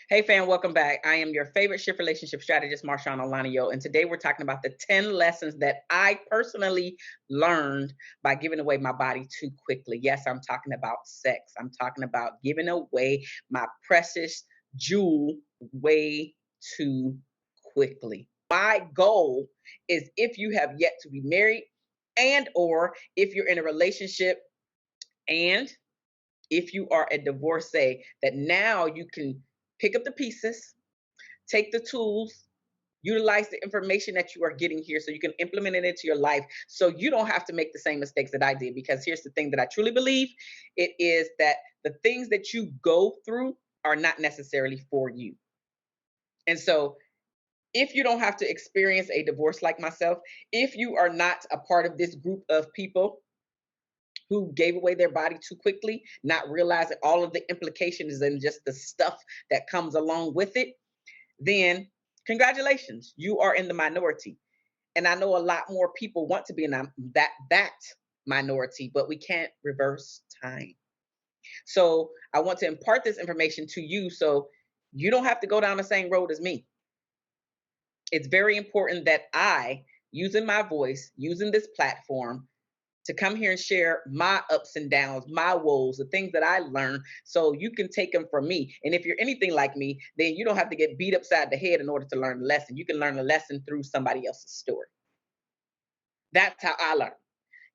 Hey fam, welcome back. I am your favorite shift relationship strategist, Marshawn Olanio, and today we're talking about the 10 lessons that I personally learned by giving away my body too quickly. Yes, I'm talking about sex. I'm talking about giving away my precious jewel way too quickly. My goal is if you have yet to be married and or if you're in a relationship and if you are a divorcee, that now you can pick up the pieces, take the tools, utilize the information that you are getting here so you can implement it into your life so you don't have to make the same mistakes that I did. Because here's the thing that I truly believe it is that the things that you go through are not necessarily for you. And so if you don't have to experience a divorce like myself, if you are not a part of this group of people who gave away their body too quickly, not realizing all of the implications and just the stuff that comes along with it, then congratulations, you are in the minority. And I know a lot more people want to be in that minority, but we can't reverse time. So I want to impart this information to you so you don't have to go down the same road as me. It's very important that I, using my voice, using this platform, to come here and share my ups and downs, my woes, the things that I learned, so you can take them from me. And if you're anything like me, then you don't have to get beat upside the head in order to learn the lesson. You can learn the lesson through somebody else's story. That's how I learn.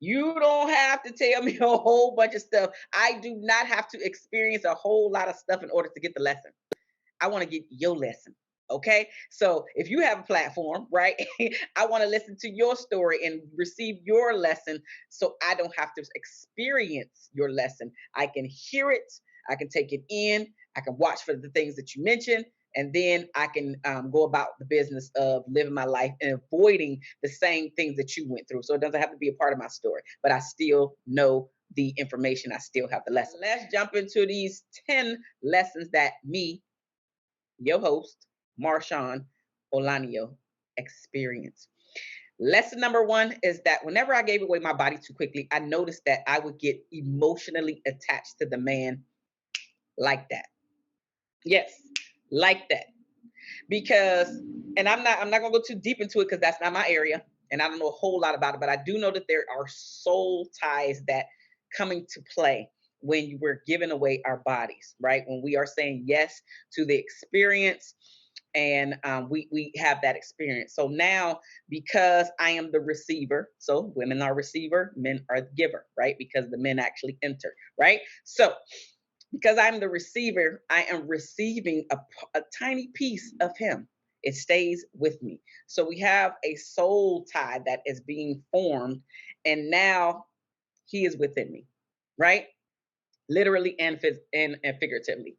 You don't have to tell me a whole bunch of stuff. I do not have to experience a whole lot of stuff in order to get the lesson. I want to get your lesson. Okay. So if you have a platform, right, I want to listen to your story and receive your lesson so I don't have to experience your lesson. I can hear it, I can take it in, I can watch for the things that you mentioned, and then I can go about the business of living my life and avoiding the same things that you went through. So it doesn't have to be a part of my story, but I still know the information. I still have the lesson. Let's jump into these 10 lessons that me, your host, Marshawn Olanio, experience. Lesson number one is that whenever I gave away my body too quickly, I noticed that I would get emotionally attached to the man like that. Yes, like that. Because, and I'm not gonna go too deep into it because that's not my area, and I don't know a whole lot about it, but I do know that there are soul ties that coming to play when we're giving away our bodies, right? When we are saying yes to the experience and we have that experience. So now, because I am the receiver, so women are receiver, men are the giver, right? Because the men actually enter, right? So because I'm the receiver, I am receiving a tiny piece of him. It stays with me. So we have a soul tie that is being formed, and now he is within me, right? Literally and figuratively.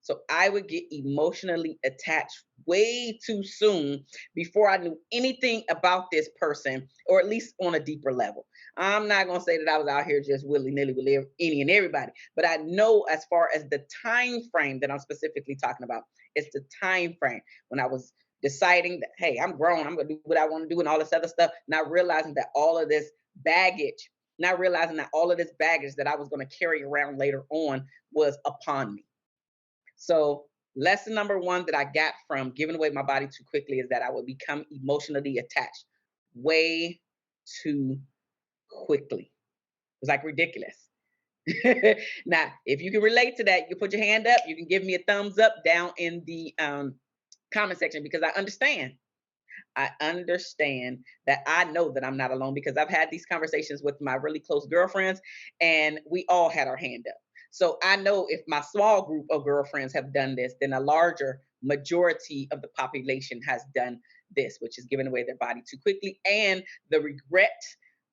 So I would get emotionally attached way too soon before I knew anything about this person, or at least on a deeper level. I'm not going to say that I was out here just willy nilly with any and everybody, but I know as far as the time frame that I'm specifically talking about, it's the time frame when I was deciding that, hey, I'm grown, I'm going to do what I want to do and all this other stuff, not realizing that all of this baggage, not realizing that all of this baggage that I was going to carry around later on was upon me. So, lesson number one that I got from giving away my body too quickly is that I would become emotionally attached way too quickly. It's like ridiculous. Now, if you can relate to that, you can put your hand up. You can give me a thumbs up down in the comment section because I understand. I understand that I know that I'm not alone because I've had these conversations with my really close girlfriends and we all had our hand up. So I know if my small group of girlfriends have done this, then a larger majority of the population has done this, which is giving away their body too quickly. And the regret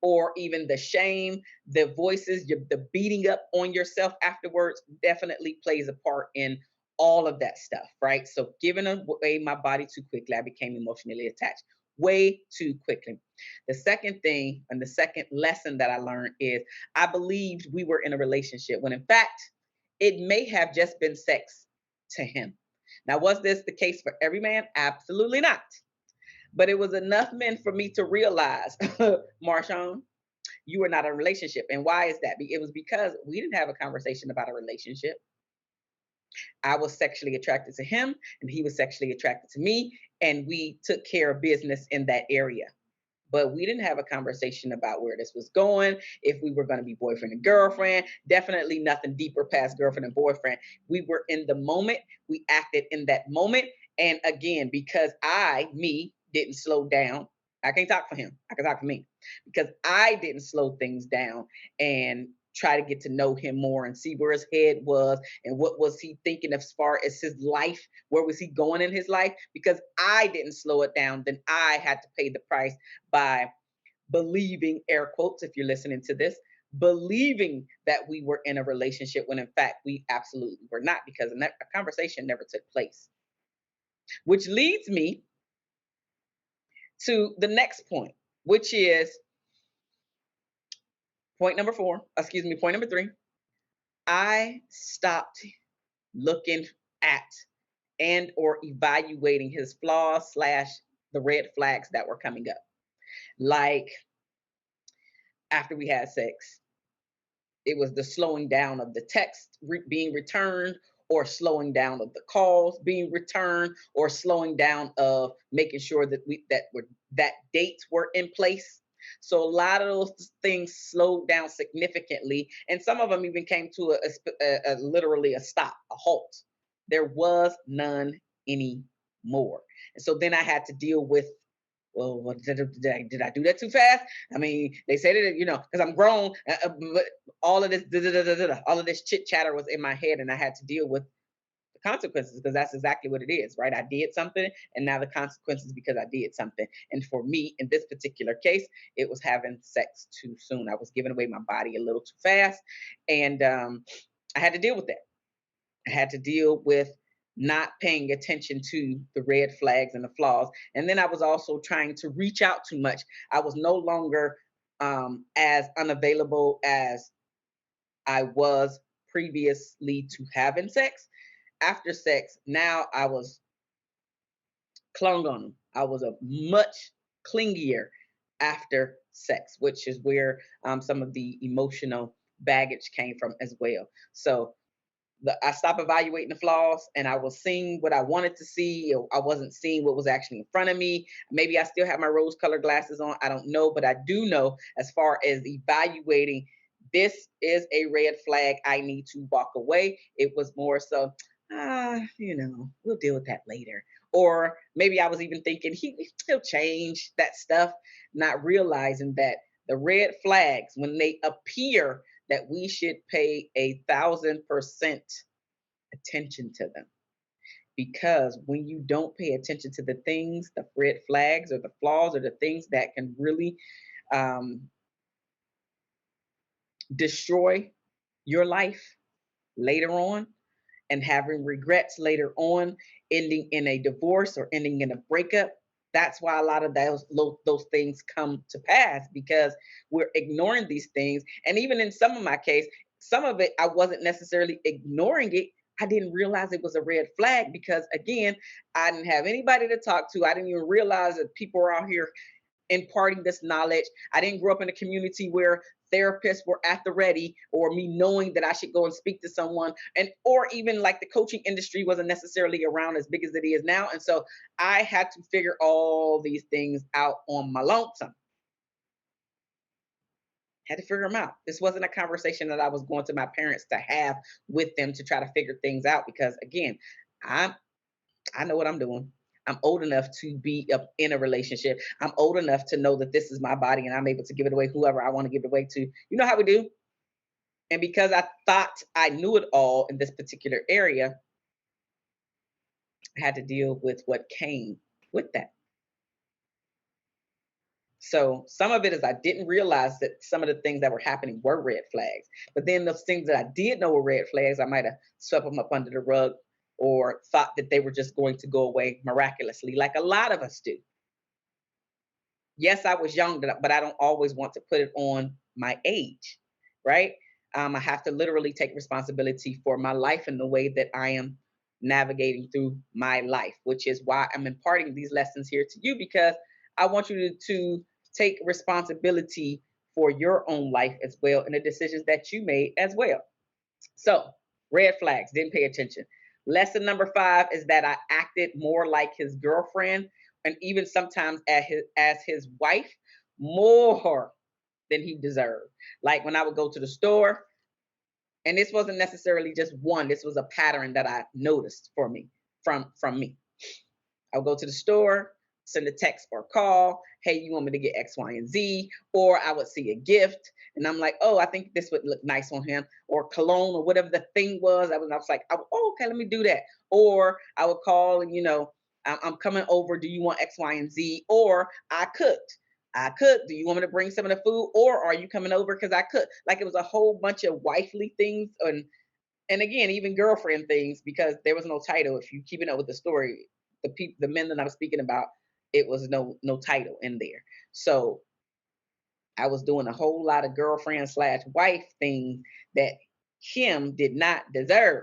or even the shame, the voices, the beating up on yourself afterwards definitely plays a part in all of that stuff, right? So giving away my body too quickly, I became emotionally attached way too quickly. The second thing and the second lesson that I learned is I believed we were in a relationship when in fact it may have just been sex to him. Now, was this the case for every man? Absolutely not. But it was enough men for me to realize, Marshawn, you were not in a relationship. And why is that? It was because we didn't have a conversation about a relationship. I was sexually attracted to him, and he was sexually attracted to me, and we took care of business in that area. But we didn't have a conversation about where this was going, if we were going to be boyfriend and girlfriend. Definitely nothing deeper past girlfriend and boyfriend. We were in the moment. We acted in that moment. And again, because me, didn't slow down, I can't talk for him. I can talk for me. Because I didn't slow things down and try to get to know him more and see where his head was and what was he thinking as far as his life, where was he going in his life. Because I didn't slow it down, then I had to pay the price by believing, air quotes if you're listening to this, believing that we were in a relationship when in fact we absolutely were not, because a conversation never took place. Which leads me to the next point, which is point number point number 3. I stopped looking at and or evaluating his flaws slash the red flags that were coming up. Like after we had sex, it was the slowing down of the text being returned, or slowing down of the calls being returned, or slowing down of making sure that that dates were in place. So a lot of those things slowed down significantly, and some of them even came to a literally a stop, a halt. There was none anymore. And so then I had to deal with, well, did I do that too fast? I mean, they say that, because I'm grown, but all of this, all of this chit chatter was in my head, and I had to deal with the consequences, because that's exactly what it is, right? I did something, and now the consequences because I did something. And for me, in this particular case, it was having sex too soon. I was giving away my body a little too fast, and I had to deal with that. I had to deal with not paying attention to the red flags and the flaws. And then I was also trying to reach out too much. I was no longer as unavailable as I was previously to having sex. After sex, now I was clung on them. I was a much clingier after sex, which is where some of the emotional baggage came from as well. So I stopped evaluating the flaws, and I was seeing what I wanted to see, or I wasn't seeing what was actually in front of me. Maybe I still have my rose colored glasses on. I don't know, but I do know, as far as evaluating, this is a red flag. I need to walk away. It was more so, we'll deal with that later. Or maybe I was even thinking he'll change that stuff, not realizing that the red flags, when they appear, that we should pay 1,000% attention to them. Because when you don't pay attention to the things, the red flags or the flaws or the things that can really destroy your life later on, and having regrets later on, ending in a divorce or ending in a breakup. That's why a lot of those things come to pass, because we're ignoring these things. And even in some of my case, some of it, I wasn't necessarily ignoring it. I didn't realize it was a red flag, because again, I didn't have anybody to talk to. I didn't even realize that people were out here imparting this knowledge. I didn't grow up in a community where therapists were at the ready, or me knowing that I should go and speak to someone, and or even like the coaching industry wasn't necessarily around as big as it is now. And so I had to figure all these things out on my lonesome. Had to figure them out. This wasn't a conversation that I was going to my parents to have with them to try to figure things out, because again, I know what I'm doing. I'm old enough to be in a relationship. I'm old enough to know that this is my body, and I'm able to give it away whoever I want to give it away to. You know how we do? And because I thought I knew it all in this particular area, I had to deal with what came with that. So some of it is I didn't realize that some of the things that were happening were red flags. But then those things that I did know were red flags, I might have swept them up under the rug, or thought that they were just going to go away miraculously, like a lot of us do. Yes, I was young, but I don't always want to put it on my age, right? I have to literally take responsibility for my life and the way that I am navigating through my life, which is why I'm imparting these lessons here to you, because I want you to take responsibility for your own life as well, and the decisions that you made as well. So, red flags, didn't pay attention. Lesson number 5 is that I acted more like his girlfriend and even sometimes as his wife more than he deserved. Like when I would go to the store, and this wasn't necessarily just one, this was a pattern that I noticed for me from me. I would go to the store, send a text or call, hey, you want me to get X, Y, and Z? Or I would see a gift and I'm like, oh, I think this would look nice on him, or cologne or whatever the thing was. I was like, oh, okay, let me do that. Or I would call and, I'm coming over. Do you want X, Y, and Z? Or I cooked. I cooked. Do you want me to bring some of the food? Or are you coming over because I cooked? Like it was a whole bunch of wifely things and again, even girlfriend things, because there was no title. If you keeping up with the story, the men that I'm speaking about, it was no title in there. So I was doing a whole lot of girlfriend slash wife things that him did not deserve.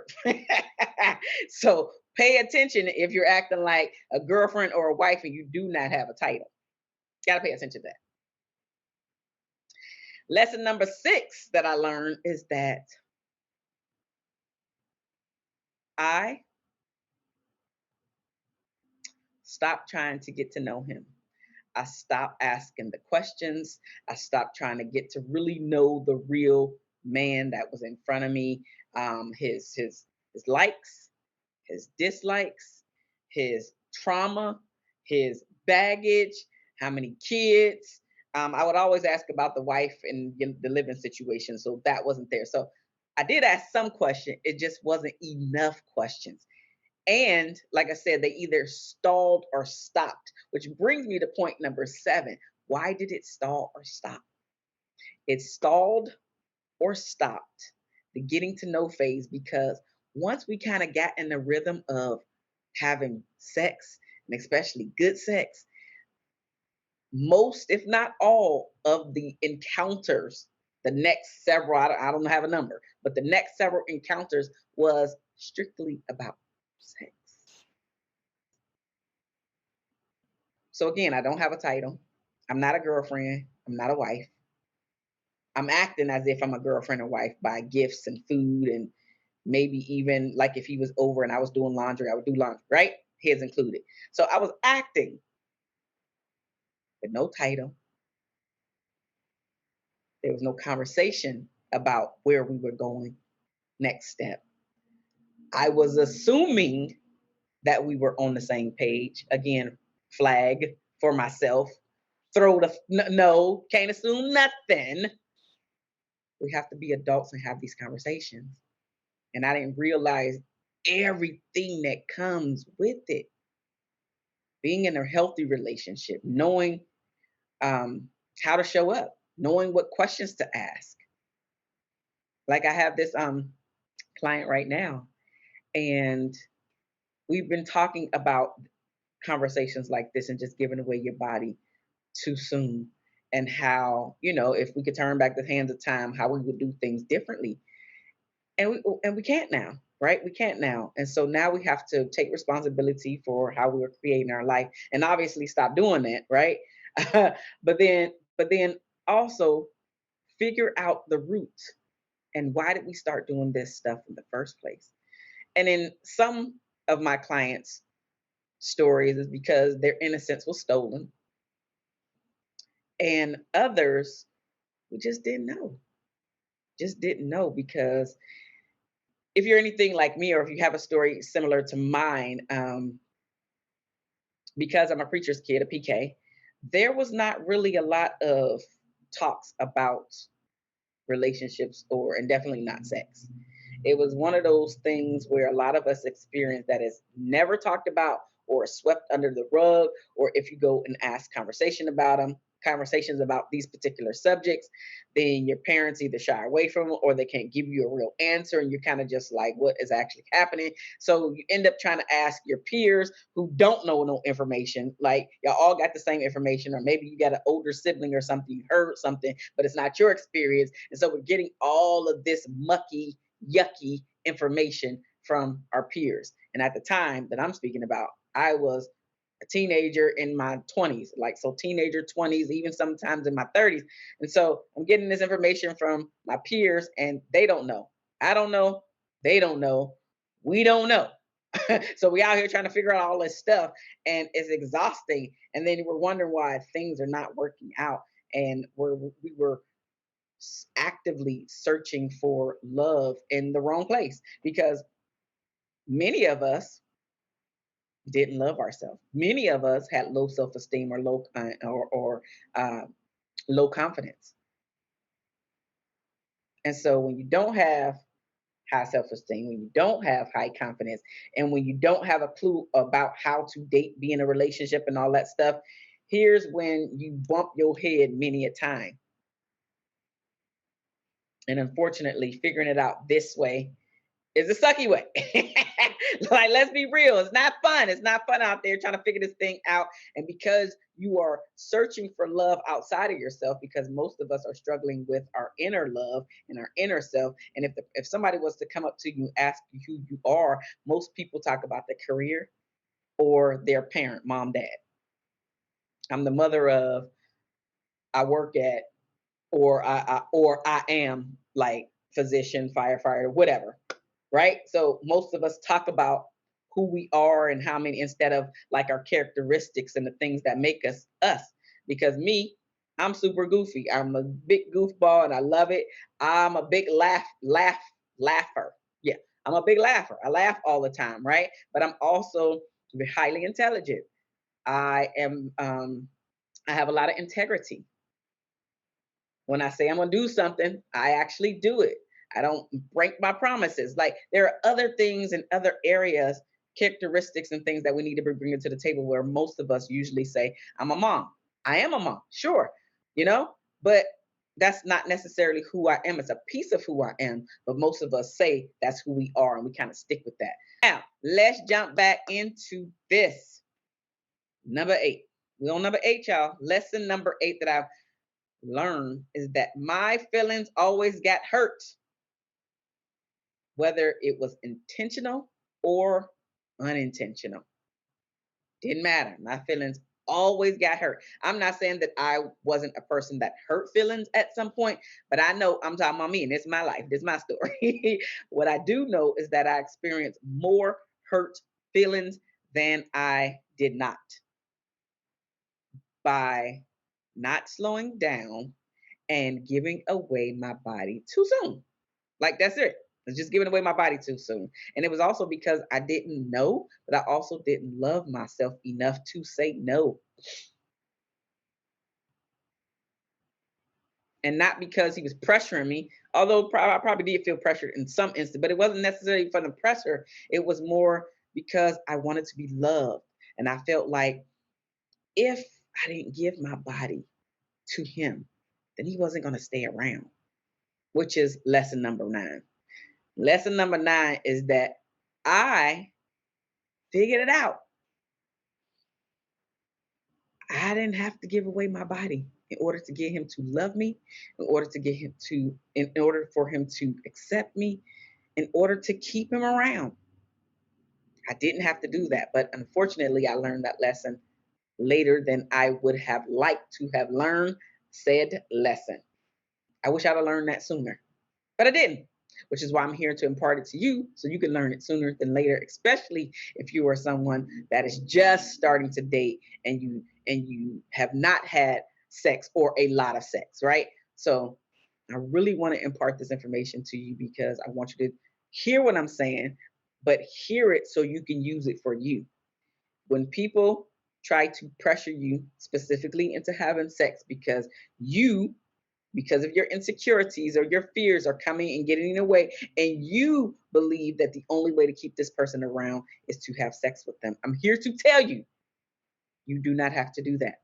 So pay attention if you're acting like a girlfriend or a wife and you do not have a title. Gotta pay attention to that. Lesson number 6 that I learned is that I stopped trying to get to know him. I stopped asking the questions. I stopped trying to get to really know the real man that was in front of me. His likes, his dislikes, his trauma, his baggage, how many kids. I would always ask about the wife and the living situation, so that wasn't there. So I did ask some question. It just wasn't enough questions. And like I said, they either stalled or stopped, which brings me to point number 7. Why did it stall or stop? It stalled or stopped the getting to know phase because once we kind of got in the rhythm of having sex, and especially good sex, most, if not all, of the encounters, the next several, I don't have a number, but the next several encounters was strictly about sex. So again, I don't have a title. I'm not a girlfriend. I'm not a wife. I'm acting as if I'm a girlfriend or wife by gifts and food and maybe even like if he was over and I was doing laundry, I would do laundry, right? His included. So I was acting with no title. There was no conversation about where we were going next step. I was assuming that we were on the same page. Again, flag for myself. Throw the no, can't assume nothing. We have to be adults and have these conversations. And I didn't realize everything that comes with it. Being in a healthy relationship, knowing how to show up, knowing what questions to ask. Like I have this client right now, and we've been talking about conversations like this and just giving away your body too soon, and how, if we could turn back the hands of time, how we would do things differently. And we can't now, right? We can't now. And so now we have to take responsibility for how we were creating our life and obviously stop doing that, right? But then also figure out the roots and why did we start doing this stuff in the first place. And in some of my clients' stories is because their innocence was stolen, and others we just didn't know because if you're anything like me or if you have a story similar to mine, because I'm a preacher's kid, a PK, there was not really a lot of talks about relationships and definitely not sex. It was one of those things where a lot of us experience that is never talked about or swept under the rug, or if you go and ask conversations about these particular subjects, then your parents either shy away from them or they can't give you a real answer, and you're kind of just like, what is actually happening? So you end up trying to ask your peers who don't know no information, like y'all all got the same information, or maybe you got an older sibling or something, you heard something, but it's not your experience. And so we're getting all of this mucky, yucky information from our peers. And at the time that I'm speaking about, I was a teenager in my 20s, like so teenager 20s, even sometimes in my 30s. And so I'm getting this information from my peers and they don't know. I don't know. They don't know. We don't know. So we out here trying to figure out all this stuff, and it's exhausting. And then we're wondering why things are not working out, and we were actively searching for love in the wrong place, because many of us didn't love ourselves. Many of us had low self-esteem, or uh, low confidence. And so when you don't have high self-esteem, when you don't have high confidence, and when you don't have a clue about how to date, be in a relationship, and all that stuff, here's when you bump your head many a time. And unfortunately, figuring it out this way is a sucky way. Like, let's be real. It's not fun. It's not fun out there trying to figure this thing out. And because you are searching for love outside of yourself, because most of us are struggling with our inner love and our inner self. And if somebody was to come up to you and ask you who you are, most people talk about the career or their parent, mom, dad. I'm the mother of, I work at, or I am like physician, firefighter, whatever, right? So most of us talk about who we are and how many, instead of like our characteristics and the things that make us us. Because me, I'm super goofy. I'm a big goofball and I love it. I'm a big laugher. Yeah, I'm a big laugher. I laugh all the time, right? But I'm also highly intelligent. I am I have a lot of integrity. When I say I'm gonna do something, I actually do it. I don't break my promises. Like, there are other things in other areas, characteristics and things that we need to be bringing to the table, where most of us usually say, I'm a mom. I am a mom, sure, you know, but that's not necessarily who I am. It's a piece of who I am, but most of us say that's who we are, and we kind of stick with that. Now, let's jump back into this. Number 8. We're on number 8, y'all. Lesson number 8 that I've learned is that my feelings always got hurt, whether it was intentional or unintentional. Didn't matter. My feelings always got hurt. I'm not saying that I wasn't a person that hurt feelings at some point, but I know, I'm talking about me, and it's my life, this is my story. What I do know is that I experienced more hurt feelings than I did not, by not slowing down and giving away my body too soon. Like, that's it. It's just giving away my body too soon. And it was also because I didn't know, but I also didn't love myself enough to say no. And not because he was pressuring me, although I probably did feel pressured in some instance, but it wasn't necessarily from the pressure. It was more because I wanted to be loved. And I felt like if I didn't give my body to him, then he wasn't going to stay around, which is lesson number 9. Lesson number 9 is that I figured it out. I didn't have to give away my body in order to get him to love me, in order for him to accept me, in order to keep him around. I didn't have to do that. But unfortunately, I learned that lesson later than I would have liked to have learned said lesson. I wish I'd have learned that sooner, but I didn't, which is why I'm here to impart it to you so you can learn it sooner than later, especially if you are someone that is just starting to date, and you have not had sex or a lot of sex, right? So I really want to impart this information to you because I want you to hear what I'm saying, but hear it so you can use it for you. When people try to pressure you specifically into having sex because of your insecurities or your fears are coming and getting in the way, and you believe that the only way to keep this person around is to have sex with them, I'm here to tell you, you do not have to do that.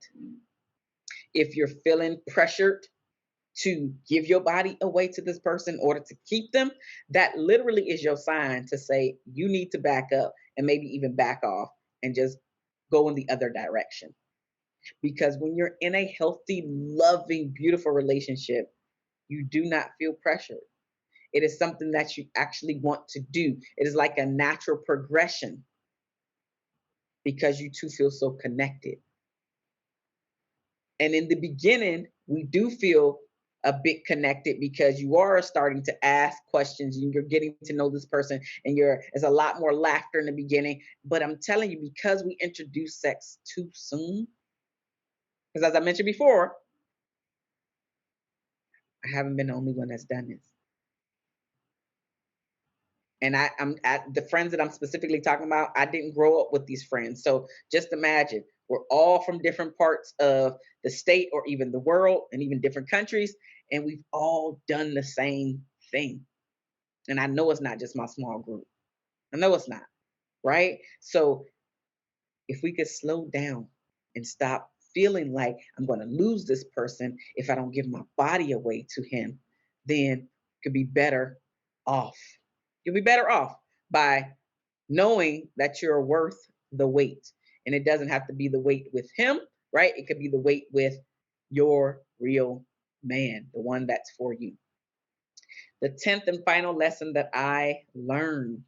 If you're feeling pressured to give your body away to this person in order to keep them, that literally is your sign to say you need to back up and maybe even back off and just go in the other direction. Because when you're in a healthy, loving, beautiful relationship, you do not feel pressured. It is something that you actually want to do. It is like a natural progression because you two feel so connected. And in the beginning, we do feel a bit connected because you are starting to ask questions and you're getting to know this person, and there's a lot more laughter in the beginning. But I'm telling you, because we introduce sex too soon, because as I mentioned before, I haven't been the only one that's done this. And I'm at the friends that I'm specifically talking about, I didn't grow up with these friends. So just imagine we're all from different parts of the state or even the world and even different countries, and we've all done the same thing. And I know it's not just my small group. I know it's not, right? So if we could slow down and stop feeling like I'm going to lose this person if I don't give my body away to him, then could be better off. You'll be better off by knowing that you're worth the weight. And it doesn't have to be the weight with him, right? It could be the weight with your real man, the one that's for you. The 10th and final lesson that I learned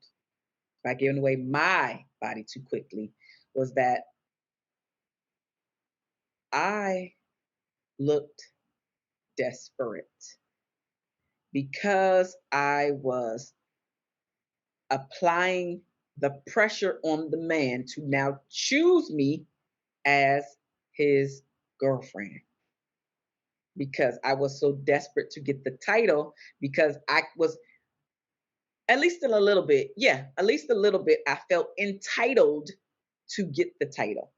by giving away my body too quickly was that I looked desperate because I was applying the pressure on the man to now choose me as his girlfriend, because I was so desperate to get the title, because I was, at least in a little bit, yeah, at least a little bit, I felt entitled to get the title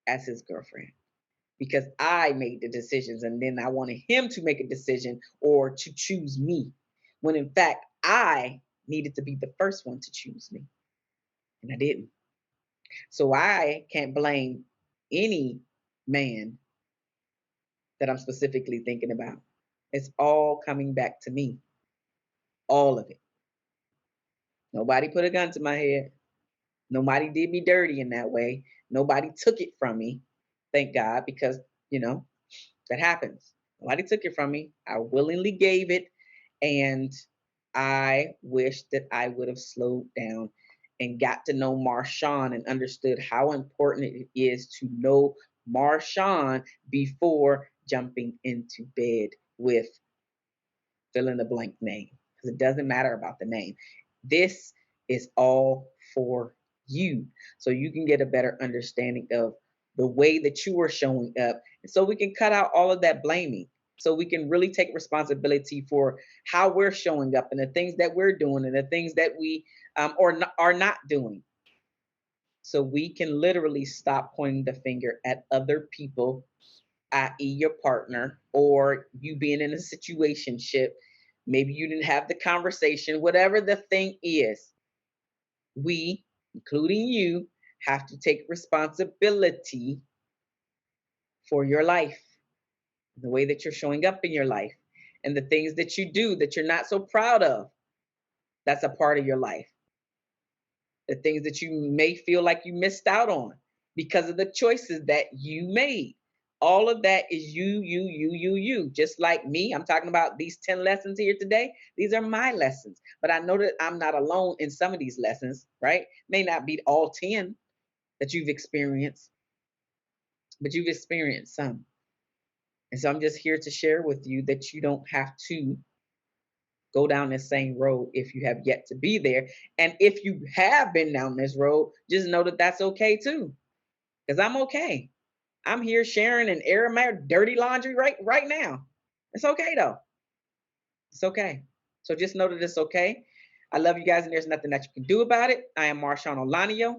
as his girlfriend because I made the decisions, and then I wanted him to make a decision or to choose me, when in fact I needed to be the first one to choose me, and I didn't. So I can't blame any man that I'm specifically thinking about. It's all coming back to me, all of it. Nobody put a gun to my head. Nobody did me dirty in that way. Nobody took it from me. Thank God, because, you know, that happens. Nobody took it from me. I willingly gave it. And I wish that I would have slowed down and got to know Marshawn and understood how important it is to know Marshawn before jumping into bed with fill in the blank name, because it doesn't matter about the name. This is all for you, so you can get a better understanding of the way that you are showing up, and so we can cut out all of that blaming, so we can really take responsibility for how we're showing up and the things that we're doing and the things that we are not doing, so we can literally stop pointing the finger at other people, i.e., your partner, or you being in a situationship. Maybe you didn't have the conversation, whatever the thing is. We, including you, have to take responsibility for your life, the way that you're showing up in your life, and the things that you do that you're not so proud of. That's a part of your life. The things that you may feel like you missed out on because of the choices that you made. All of that is you. Just like me, I'm talking about these 10 lessons here today. These are my lessons. But I know that I'm not alone in some of these lessons, right? May not be all 10 that you've experienced, but you've experienced some. And so I'm just here to share with you that you don't have to go down this same road if you have yet to be there. And if you have been down this road, just know that that's okay too. Because I'm okay. I'm here sharing and airing my dirty laundry right now. It's okay though. It's okay. So just know that it's okay. I love you guys, and there's nothing that you can do about it. I am Marshawn Olanio.